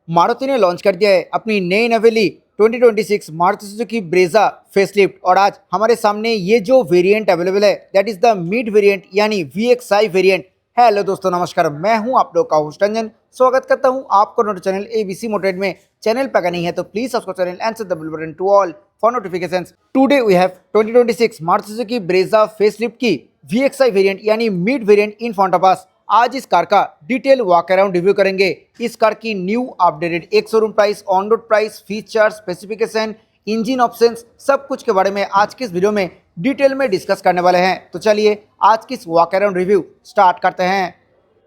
मारुति ने लॉन्च कर दिया है अपनी नई नवेली 2026 मारुति सुजुकी ब्रेजा फेसलिफ्ट और आज हमारे सामने ये जो वेरिएंट अवेलेबल है that is the mid variant यानी VXI वेरिएंट। हेलो दोस्तों, नमस्कार। मैं हूं आप लोग का होस्ट रंजन। स्वागत करता हूं आपको नोट चैनल ABC मोटेड में। चैनल पर अगर नहीं है तो please subscribe channel and set the bell button to all for notifications. Today we have 2026 Maruti Suzuki Brezza facelift की VXI वेरिएंट यानी mid variant in front of us. आज इस कार का डिटेल वॉक अराउंड रिव्यू करेंगे। इस car की new updated एक showroom price, on road price, feature, specification, engine options, सब कुछ के बारे में आज की इस वीडियो में डिटेल में डिस्कस करने वाले हैं। तो चलिए आज की इस वॉक अराउंड रिव्यू स्टार्ट करते हैं।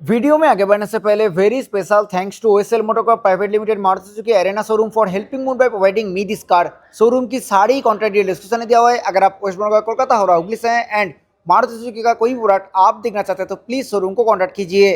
वीडियो में आगे बढ़ने से पहले very special thanks to OSL Motocorp private limited Maruti Suzuki Arena showroom for helping मूड by providing me this car. Showroom की सारी कॉन्टैक्ट डिटेल डिस्क्रिप्शन में दिया हुआ है। अगर आप वेस्ट बंगाल, कोलकाता हो रहा हुगली से हैं एंड मारुति सुजुकी का कोई प्रोडक्ट आप देखना चाहते हैं तो प्लीज शोरूम को कॉन्टैक्ट कीजिए।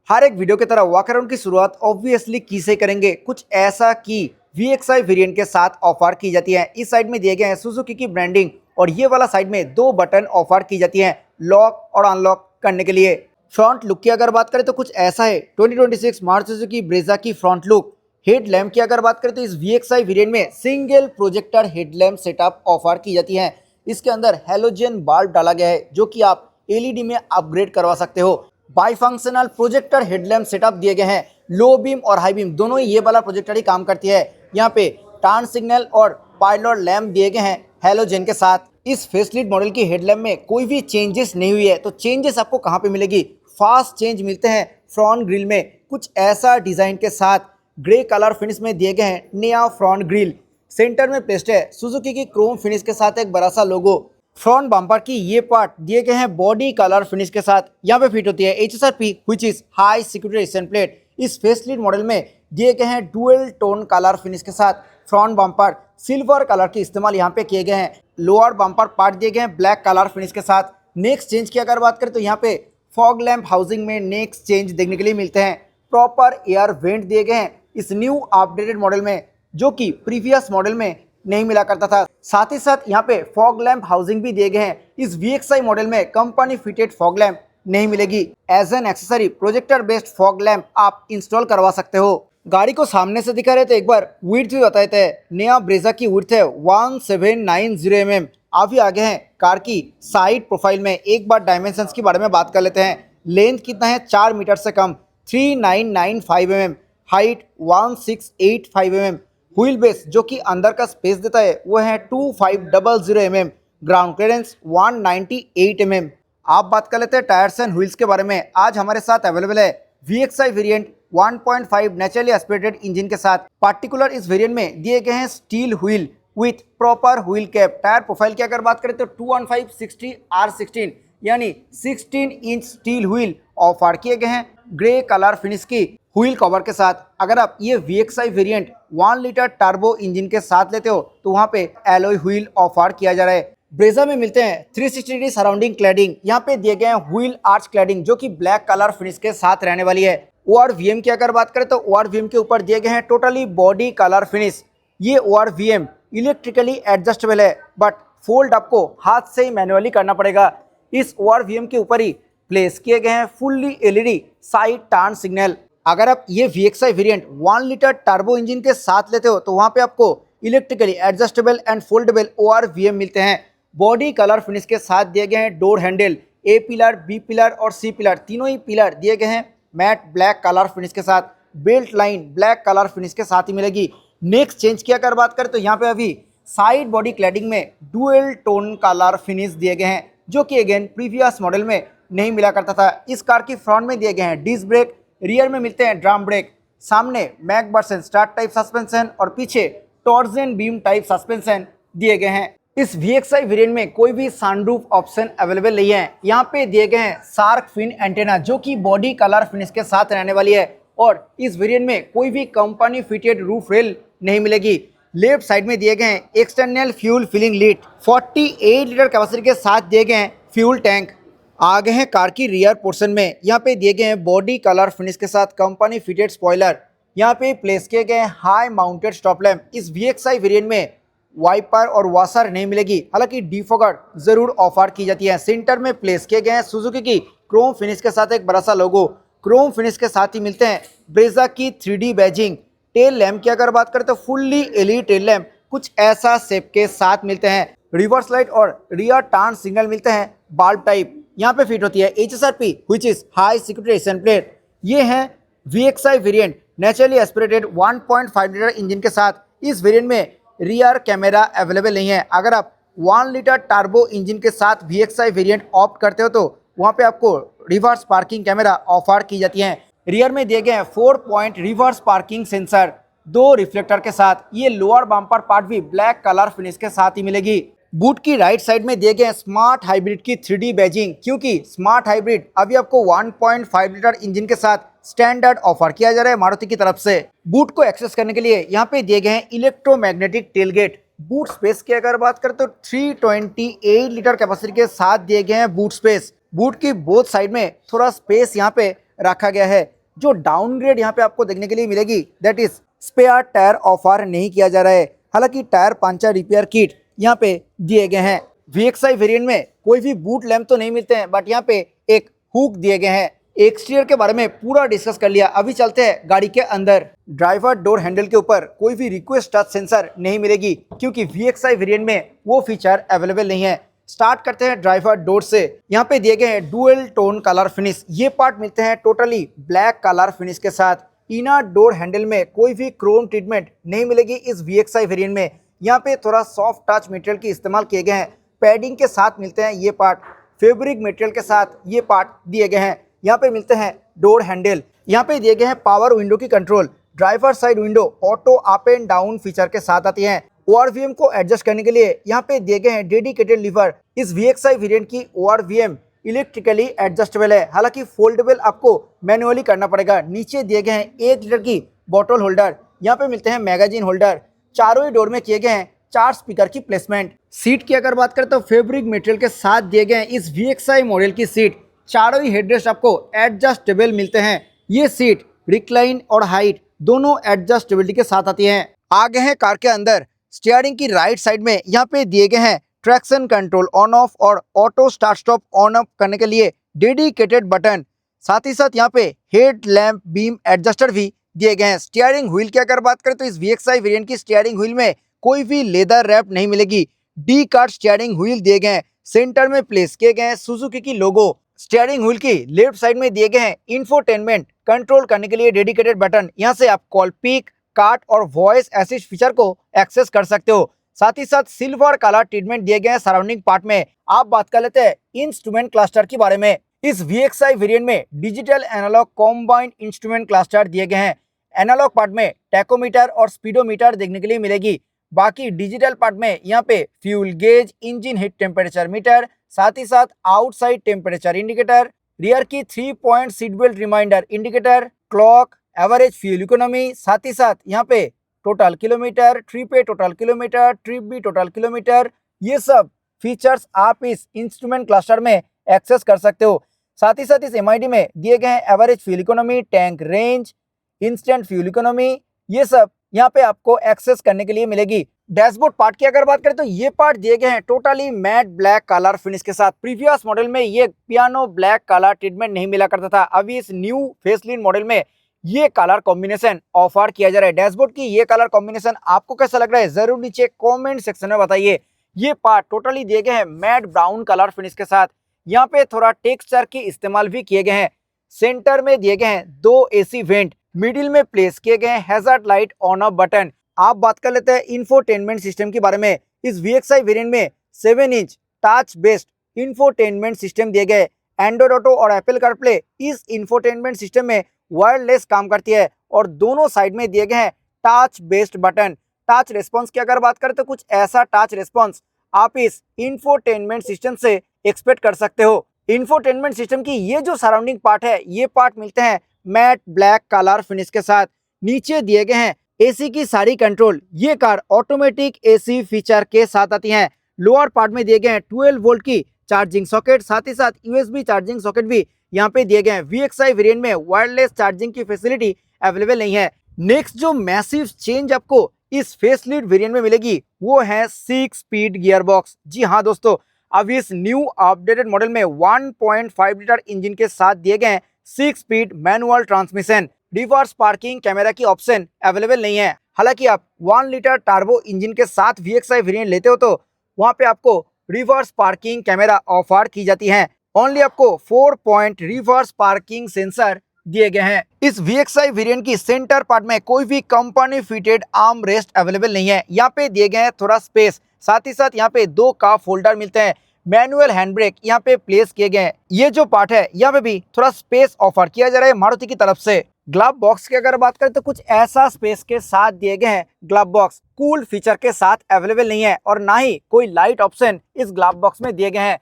हर एक वीडियो की तरह वॉक अराउंड की शुरुआत ऑब्वियसली की से करेंगे। कुछ ऐसा की VXI वेरिएंट के साथ ऑफर की जाती है। इस साइड में दिए गए हैं सुजुकी की ब्रांडिंग और ये वाला साइड में दो बटन ऑफर की जाती है लॉक और अनलॉक करने के लिए। फ्रंट लुक की अगर बात करें तो कुछ ऐसा है 2026 मारुति सुजुकी ब्रेजा की फ्रंट लुक। हेड लैम्प की अगर बात करें तो इस VXI वेरिएंट में single projector head lamp setup offer की जाती है। इसके अंदर हेलोजन बल्ब डाला गया है जो कि आप LED में अपग्रेड करवा सकते हो। बाईफंक्शनल प्रोजेक्टर हेडलैम्प सेटअप दिए गए हैं। लो बीम और हाई बीम दोनों ही ये वाला प्रोजेक्टर ही काम करती है। यहाँ पे टर्न सिग्नल और पायलट लैम्प दिए गए हैं हेलोजन के साथ। इस फेसलिफ्ट मॉडल की हेडलैम्प में कोई भी चेंजेस नहीं हुई है। तो चेंजेस आपको कहाँ पे मिलेगी? फास्ट चेंज मिलते हैं फ्रंट ग्रिल में। कुछ ऐसा डिजाइन के साथ ग्रे कलर फिनिश में दिए गए हैं नया फ्रंट ग्रिल। सेंटर में प्लेस्ड है सुजुकी की क्रोम फिनिश के साथ एक बड़ा सा लोगो। फ्रंट बम्पर की ये पार्ट दिए गए हैं बॉडी कलर फिनिश के साथ। यहाँ पे फिट होती है HSRP which is high security resistant plate. इस फेसलिफ्ट मॉडल में दिए गए हैं डुअल टोन कलर फिनिश के साथ। फ्रंट बम्पर सिल्वर कलर के इस्तेमाल यहाँ पे किए गए हैं। लोअर बम्पर पार्ट दिए गए हैं ब्लैक कलर फिनिश के साथ। नेक्स्ट चेंज की अगर बात करें तो यहाँ पे फॉग लैम्प हाउसिंग में नेक्स्ट चेंज देखने के लिए मिलते हैं। प्रॉपर एयर वेंट दिए गए हैं इस न्यू अपडेटेड मॉडल में जो कि प्रीवियस मॉडल में नहीं मिला करता था। साथ ही साथ यहाँ पे फॉग लैम्प हाउसिंग भी दिए गए हैं। इस VXI मॉडल में कंपनी फिटेड फॉग लैम्प नहीं मिलेगी। As an accessory projector based fog lamp आप इंस्टॉल करवा सकते हो। गाड़ी को सामने से दिखा रहे तो एक बार विड्थ भी बता देते हैं। नया ब्रेजा की विड्थ है 1790 mm। अभी आगे हैं कार की साइड प्रोफाइल में। एक बार डायमेंशंस के बारे में बात कर लेते हैं। लेंथ कितना है? 4 मीटर से कम 3995 mm। Height 1685 mm। Wheel base जो कि अंदर का स्पेस देता है वो है 2500 mm। Ground clearance 198 mm। आप बात कर लेते हैं टायर्स एंड व्हील्स के बारे में। आज हमारे साथ अवेलेबल है VXI variant 1.5 naturally aspirated engine के साथ। पार्टिकुलर इस वेरिएंट में दिए गए हैं steel wheel with proper wheel cap. Tyre profile की अगर बात करें तो 215/60R16 यानी 16 इंच स्टील व्हील ऑफर किए गए हैं ग्रे कलर फिनिश की व्हील कवर के साथ। अगर आप ये VXI variant 1 litre turbo engine के साथ लेते हो तो वहाँ पे एलॉय व्हील ऑफर किया जा रहा है। ब्रेजा में मिलते हैं 360 डिग्री सराउंडिंग क्लैडिंग। यहाँ पे दिए गए हैं व्हील आर्च क्लैडिंग जो कि ब्लैक कलर फिनिश के साथ रहने वाली है। ORVM की अगर बात करें तो ORVM के ऊपर दिए गए हैं टोटली बॉडी कलर फिनिश। ये ORVM इलेक्ट्रिकली एडजस्टेबल है बट फोल्ड आपको हाथ से ही मैनुअली करना पड़ेगा। इस ORVM के ऊपर ही प्लेस किए गए हैं fully LED side turn signal. अगर आप ये VXI variant 1 litre turbo engine के साथ लेते हो तो वहाँ पे आपको electrically adjustable and foldable ORVM मिलते हैं। बॉडी कलर फिनिश के साथ दिए गए हैं door handle. A pillar, B pillar और C पिलर तीनों ही पिलर दिए गए हैं मैट ब्लैक कलर फिनिश के साथ। Belt line black colour finish के साथ ही मिलेगी। नेक्स्ट चेंज की अगर बात करें तो यहाँ पे अभी साइड बॉडी क्लैडिंग में डुअल टोन कलर फिनिश दिए गए हैं जो कि अगेन प्रीवियस मॉडल में नहीं मिला करता था। इस कार की फ्रंट में दिए गए हैं डिस्क ब्रेक, रियर में मिलते हैं ड्रम ब्रेक, सामने MacPherson strut type suspension और पीछे टॉर्जन बीम टाइप सस्पेंशन दिए गए हैं। इस VXI वेरिएंट में कोई भी सनरूफ ऑप्शन अवेलेबल नहीं है। यहाँ पे दिए गए हैं शार्क फिन एंटेना जो कि बॉडी कलर फिनिश के साथ रहने वाली है और इस वेरिएंट में कोई भी कंपनी फिटेड रूफ रेल नहीं मिलेगी। लेफ्ट साइड में दिए गए हैं external fuel filling lid. 48 litre capacity के साथ दिए गए हैं फ्यूल टैंक। आगे हैं कार की रियर पोर्शन में। यहाँ पे दिए गए हैं बॉडी कलर फिनिश के साथ कंपनी फिटेड स्पॉइलर। यहाँ पे प्लेस किए गए हैं हाई माउंटेड स्टॉप लैम्प। इस VXI वेरिएंट में वाइपर और वॉशर नहीं मिलेगी, हालांकि डिफॉगर जरूर ऑफर की जाती है। सेंटर में प्लेस किए गए हैं सुजुकी की क्रोम फिनिश के साथ एक बड़ा सा लोगो। क्रोम फिनिश के साथ ही मिलते हैं ब्रेजा की 3D बैजिंग। टेल लैम्प की अगर बात करें तो फुल्ली एलईडी टेल लैम्प कुछ ऐसा शेप के साथ मिलते हैं। रिवर्स लाइट और रियर टर्न सिग्नल मिलते हैं बाल्ब टाइप। यहाँ पे फिट होती है HSRP which is high security resistant plate. ये है VXI variant naturally aspirated 1.5 litre engine के साथ। इस वेरिएंट में रियर कैमरा अवेलेबल नहीं है। अगर आप 1 लीटर टर्बो इंजन के साथ VXI वेरिएंट ऑप्ट करते हो तो वहाँ पे आपको रिवर्स पार्किंग कैमरा ऑफर की जाती है। रियर में दिए गए हैं 4 point reverse parking sensor 2 reflector के साथ। ये लोअर बम्पर पार्ट भी ब्लैक कलर फिनिश के साथ ही मिलेगी। बूट की राइट साइड में दिए गए स्मार्ट हाइब्रिड की 3D बैजिंग, क्योंकि स्मार्ट हाइब्रिड अभी आपको 1.5 लीटर इंजन के साथ स्टैंडर्ड ऑफर किया जा रहा है मारुति की तरफ से। बूट को एक्सेस करने के लिए यहाँ पे दिए गए हैं इलेक्ट्रोमैग्नेटिक टेलगेट। बूट स्पेस की अगर बात करें तो 328 लीटर कैपेसिटी के साथ दिए गए हैं बूट स्पेस। बूट की बोथ साइड में थोड़ा स्पेस यहाँ पे रखा गया है। जो डाउनग्रेड यहाँ पे आपको देखने के लिए मिलेगी that is spare tyre offer नहीं किया जा रहा है। हालांकि टायर पंचर रिपेयर किट यहाँ पे दिए गए हैं। VXI वेरिएंट में कोई भी बूट लैम्प तो नहीं मिलते हैं, बट यहाँ पे एक हुक दिए गए हैं। एक्सटीरियर के बारे में पूरा डिस्कस कर लिया, अभी चलते हैं गाड़ी के अंदर। ड्राइवर डोर हैंडल के ऊपर कोई भी रिक्वेस्ट टच सेंसर नहीं मिलेगी, क्योंकि VXI वेरिएंट में वो फीचर अवेलेबल नहीं है। स्टार्ट करते हैं ड्राइवर डोर से। यहाँ पे दिए गए हैं डुअल टोन कलर फिनिश। ये पार्ट मिलते हैं टोटली ब्लैक कलर फिनिश के साथ। इनर डोर हैंडल में कोई भी क्रोम ट्रीटमेंट नहीं मिलेगी इस VXI वेरिएंट में। यहाँ पे थोड़ा सॉफ्ट टच मटेरियल की इस्तेमाल किए गए हैं। पैडिंग के साथ मिलते हैं ये पार्ट। फैब्रिक मटेरियल के साथ ये पार्ट दिए गए हैं। यहाँ पे मिलते हैं डोर हैंडल। यहाँ पे दिए गए हैं पावर विंडो की control. Driver side window auto up and down feature के साथ आती है। ORVM को एडजस्ट करने के लिए यहाँ पे दिए गए हैं डेडिकेटेड लीवर। इस VXI वेरिएंट की ORVM इलेक्ट्रिकली एडजस्टेबल है, हालांकि फोल्डेबल आपको मैनुअली करना पड़ेगा। नीचे दिए गए हैं 1 लीटर की बॉटल होल्डर। यहाँ पे मिलते हैं मैगजीन होल्डर। चारों ही डोर में किए गए हैं 4 स्पीकर की प्लेसमेंट। सीट की अगर बात करें तो फैब्रिक मटेरियल के साथ दिए गए हैं इस VXI मॉडल की सीट। चारों ही हेडरेस्ट आपको एडजस्टेबल मिलते हैं। ये सीट रिक्लाइन और हाइट दोनों एडजस्टेबिलिटी के साथ आती है। आगे है कार के अंदर। स्टीयरिंग की राइट साइड में यहाँ पे दिए गए हैं ट्रैक्शन कंट्रोल ऑन ऑफ और auto start stop on off करने के लिए डेडिकेटेड बटन। साथ ही साथ यहाँ पे हेड लैम्प बीम एडजस्टर भी दिए गए हैं। स्टीयरिंग व्हील की अगर बात करें तो इस VXI वेरिएंट की स्टीयरिंग व्हील में कोई भी लेदर रैप नहीं मिलेगी। डी कार्ड स्टीयरिंग व्हील दिए गए हैं। सेंटर में प्लेस किए गए हैं सुजुकी की लोगो। स्टीयरिंग व्हील की लेफ्ट साइड में दिए गए हैं इंफोटेनमेंट कंट्रोल करने के लिए डेडिकेटेड बटन। यहाँ से आप कॉल पिक, काट और वॉइस असिस्ट फीचर को एक्सेस कर सकते हो। साथ ही साथ सिल्वर कलर ट्रीटमेंट दिए गए हैं सराउंडिंग पार्ट में। आप बात कर लेते हैं इंस्ट्रूमेंट क्लस्टर के बारे में। इस VXI वेरिएंट में digital analogue combined instrument cluster दिए गए हैं। एनालॉग पार्ट में टैकोमीटर और स्पीडोमीटर देखने के लिए मिलेगी। बाकी डिजिटल पार्ट में यहाँ पे fuel gauge, engine heat temperature meter, साथ ही साथ आउटसाइड टेम्परेचर इंडिकेटर, रियर की 3 point seat belt reminder indicator, clock, average fuel economy, साथ ही साथ यहाँ पे टोटल किलोमीटर, ट्रिप पे टोटल किलोमीटर, ट्रिप भी टोटल किलोमीटर, ये सब फीचर्स आप इस इंस्ट्रूमेंट क्लस्टर में एक्सेस कर सकते हो। साथ ही साथ इस MID में दिए गए हैं average fuel economy, tank range, instant fuel economy, ये सब यहाँ पे आपको एक्सेस करने के लिए मिलेगी। डैशबोर्ड पार्ट की अगर बात करें तो ये पार्ट दिए गए हैं totally matte black colour finish के साथ। प्रीवियस मॉडल में ये पियानो ब्लैक कलर ट्रीटमेंट नहीं मिला करता था। अभी इस न्यू फेसलिफ्ट मॉडल में ये कलर कॉम्बिनेशन ऑफर किया जा रहा है। डैशबोर्ड की ये कलर कॉम्बिनेशन आपको कैसा लग रहा है जरूर नीचे कमेंट सेक्शन में बताइए। ये पार्ट टोटली दिए गए हैं मैट ब्राउन कलर फिनिश के साथ। यहाँ पे थोड़ा टेक्सचर की इस्तेमाल भी किए गए हैं। सेंटर में दिए गए हैं 2 AC वेंट। मिडिल में प्लेस किए गए हैं hazard light on off button. आप बात कर लेते हैं इंफोटेनमेंट सिस्टम के बारे में। इस VXI वेरिएंट में 7 inch touch based infotainment system दिए गए। एंड्रॉइड ऑटो और एप्पल कारप्ले इस इंफोटेनमेंट सिस्टम में वायरलेस काम करती है और दोनों साइड में दिए गए हैं touch based button. Touch response की अगर बात करें तो कुछ ऐसा टच रेस्पॉन्स आप इस इंफोटेनमेंट सिस्टम से एक्सपेक्ट कर सकते हो। इंफोटेनमेंट सिस्टम की ये जो सराउंडिंग पार्ट है ये पार्ट मिलते हैं मैट ब्लैक कलर फिनिश के साथ। नीचे दिए गए हैं AC की सारी कंट्रोल। ये कार ऑटोमेटिक AC फीचर के साथ आती हैं। लोअर पार्ट में दिए गए हैं 12 वोल्ट की चार्जिंग सॉकेट, साथ ही साथ USB चार्जिंग सॉकेट भी यहाँ पे दिए गए हैं। VXI वेरिएंट में वायरलेस चार्जिंग की फैसिलिटी अवेलेबल नहीं है। नेक्स्ट जो मैसिव चेंज आपको इस फेसलिफ्ट वेरिएंट में मिलेगी वो है 6 स्पीड गियर बॉक्स। जी हाँ दोस्तों, अब इस न्यू अपडेटेड मॉडल में 1.5 लीटर इंजन के साथ दिए गए 6 speed manual transmission. Reverse parking camera की ऑप्शन अवेलेबल नहीं है। हालांकि आप 1 लीटर टर्बो इंजन के साथ VXI वेरिएंट लेते हो तो वहां पे आपको रिवर्स पार्किंग कैमरा ऑफर की जाती है। ओनली आपको 4 पॉइंट रिवर्स पार्किंग सेंसर दिए गए हैं। इस VXI वेरिएंट की सेंटर पार्ट में कोई भी company fitted arm rest available नहीं है। यहाँ पे दिए गए हैं थोड़ा स्पेस, साथ ही साथ यहाँ पे 2 कप होल्डर मिलते हैं। मैनुअल हैंड ब्रेक यहाँ पे प्लेस किए गए हैं। ये जो पार्ट है यहाँ पे भी थोड़ा स्पेस ऑफर किया जा रहा है मारुति की तरफ से। ग्लव बॉक्स की अगर बात करें तो कुछ ऐसा स्पेस के साथ दिए गए हैं। ग्लव बॉक्स कूल फीचर के साथ अवेलेबल नहीं है और ना ही कोई लाइट ऑप्शन इस ग्लव बॉक्स में दिए गए हैं।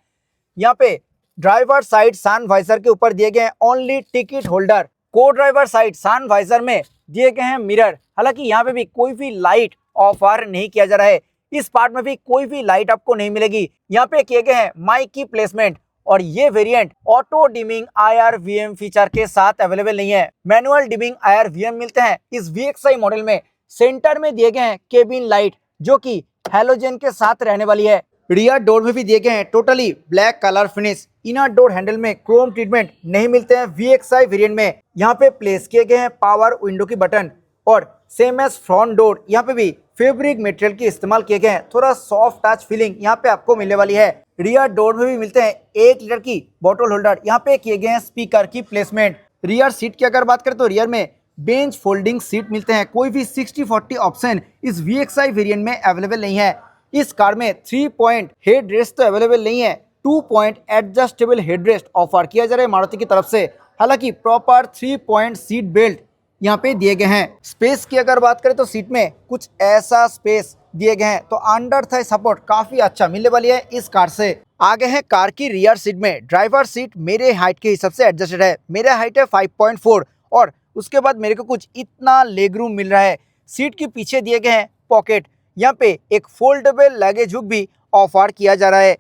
यहाँ पे ड्राइवर साइड सन वाइजर के ऊपर दिए गए हैं ओनली टिकट होल्डर। को ड्राइवर साइड सन वाइजर में दिए गए हैं मिरर। हालांकि यहाँ पे भी कोई भी लाइट ऑफर नहीं किया जा रहा है। इस पार्ट में भी कोई भी लाइट आपको नहीं मिलेगी। यहाँ पे किए गए हैं माइक की प्लेसमेंट और ये variant auto dimming IR/VM feature के साथ अवेलेबल नहीं है। मैनुअल डिमिंग IR/VM मिलते हैं इस VXI मॉडल में। सेंटर में दिए गए हैं केबिन लाइट जो कि हैलोजन के साथ रहने वाली है। रियर डोर में भी दिए गए हैं totally black colour finish. Inner door handle में क्रोम ट्रीटमेंट नहीं मिलते हैं VXI वेरिएंट में। यहाँ पे प्लेस किए गए हैं पावर विंडो की बटन और सेम एज फ्रंट डोर यहाँ पे भी फैब्रिक मटेरियल के इस्तेमाल किए गए हैं। थोड़ा सॉफ्ट टच फीलिंग यहाँ पे आपको मिलने वाली है। रियर डोर में भी मिलते हैं 1 लीटर की बॉटल होल्डर। यहाँ पे किए गए हैं स्पीकर की प्लेसमेंट। रियर सीट की अगर बात करें तो रियर में बेंच फोल्डिंग सीट मिलते हैं। कोई भी 60/40 ऑप्शन इस VXI वेरिएंट में अवेलेबल नहीं है। इस कार में 3 पॉइंट हेड रेस्ट तो अवेलेबल नहीं है, 2 point adjustable head rest offer किया जा रहा है मारुति की तरफ से। हालांकि प्रॉपर 3 पॉइंट सीट बेल्ट यहाँ पे दिए गए हैं। स्पेस की अगर बात करें तो सीट में कुछ ऐसा स्पेस दिए गए हैं तो अंडर थाई सपोर्ट काफी अच्छा मिलने वाली है इस कार से। आगे है कार की रियर सीट में। ड्राइवर सीट मेरे हाइट के हिसाब से एडजस्टेड है। मेरा हाइट है 5.4 और उसके बाद मेरे को कुछ इतना लेग रूम मिल रहा है। सीट के पीछे दिए गए हैं पॉकेट। यहाँ पे एक फोल्डेबल लगेज हुक भी ऑफर किया जा रहा है।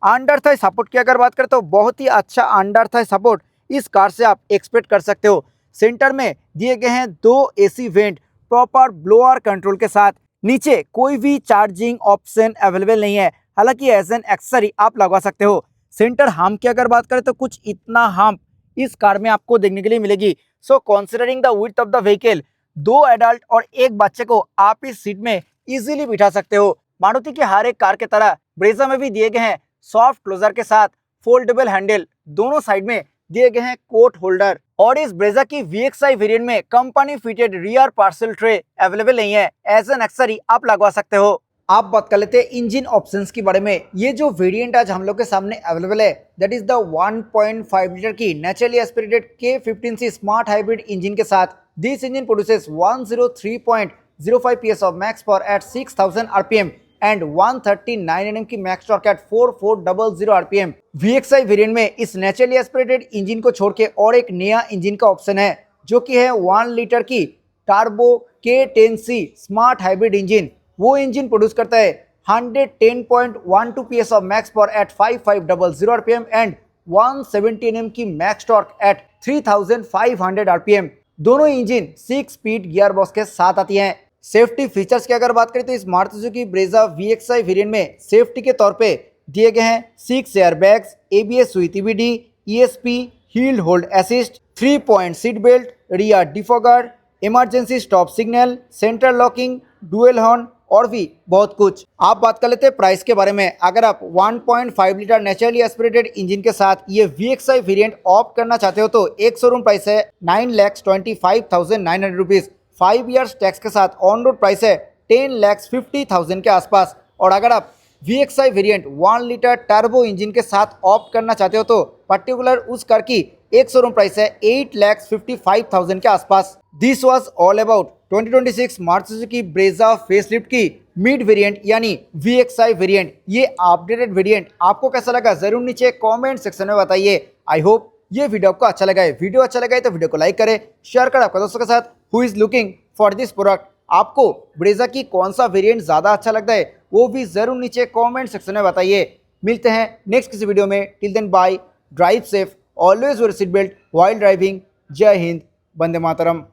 अंडर थाई सपोर्ट की अगर बात करें तो बहुत ही अच्छा अंडर थाई सपोर्ट इस कार से आप एक्सपेक्ट कर सकते हो। सेंटर में दिए गए हैं 2 AC went proper blower control के साथ। नीचे कोई भी चार्जिंग ऑप्शन अवेलेबल नहीं है। हालांकि एज एन एक्सेसरी आप लगवा सकते हो। सेंटर हम्प की अगर बात करें तो कुछ इतना हम्प इस कार में आपको देखने के लिए मिलेगी। So considering the width of the vehicle 2 adult और 1 बच्चे को आप इस सीट में इजीली बिठा सकते हो। मारुति की हर एक कार के तरह ब्रेजा में भी दिए गए हैं सॉफ्ट क्लोजर के साथ फोल्डेबल हैंडल। दोनों साइड में दिए गए हैं कोट होल्डर और इस ब्रेजा की VXI वेरिएंट में company fitted rear parcel tray available नहीं है। एज एन एक्सेसरी आप लगवा सकते हो। आप बात कर लेते हैं इंजन ऑप्शंस के बारे में। ये जो वेरिएंट आज हम लोग के सामने अवेलेबल है दैट इज द 1.5 लीटर की naturally aspirated K15C smart hybrid engine के साथ। This engine produces 103.05 PS of max power at 6000 RPM and 139 Nm की max torque eight 4400 RPM। VXI variant में इस नेचुरली एस्पिरेटेड इंजन को छोड़ के और एक नया इंजन का ऑप्शन है जो कि है 1 लीटर की turbo K10C smart hybrid engine. वो इंजन प्रोड्यूस करता है 110.12 PS of max power at 5500 RPM and 170 Nm की मैक्स टॉर्क एट 3500 RPM। दोनों इंजन 6 स्पीड गियर बॉक्स के साथ आती हैं। सेफ्टी फीचर्स की अगर बात करें तो इस Maruti Suzuki Brezza VXI variant में सेफ्टी के तौर पे दिए गए हैं 6 airbags, ABS with EBD, ESP, hill hold assist, 3 point seat belt, rear defogger, emergency stop signal, central locking, dual horn और भी बहुत कुछ। आप बात कर लेते हैं प्राइस के बारे में। अगर आप 1.5 लीटर नेचुरली एस्पिरेटेड इंजन के साथ ये VXI वेरिएंट ऑप्ट करना चाहते हो तो एक शोरूम प्राइस है 9,25,900 रुपीज़। 5 इयर्स टैक्स के साथ ऑन रोड प्राइस है 10,50,000 के आसपास। और अगर आप VXI variant 1 litre turbo engine के साथ ऑप्ट करना चाहते हो तो पर्टिकुलर उस कार की एक शोरूम प्राइस है 8,55,000 के आसपास। This was all about 2026 Maruti Suzuki Brezza facelift की मिड वेरिएंट यानी VXI वेरिएंट। ये अपडेटेड वेरिएंट आपको कैसा लगा जरूर नीचे कमेंट सेक्शन में बताइए। आई होप ये वीडियो आपको अच्छा लगा है। वीडियो अच्छा लगा है तो वीडियो को लाइक करें, शेयर करें आपके दोस्तों के साथ who is looking for this product. आपको ब्रेजा की कौन सा वेरिएंट ज़्यादा अच्छा लगता है वो भी ज़रूर नीचे कमेंट सेक्शन में बताइए। मिलते हैं नेक्स्ट किसी वीडियो में। Till then bye, drive safe, always wear seat belt while driving. जय हिंद, वंदे मातरम।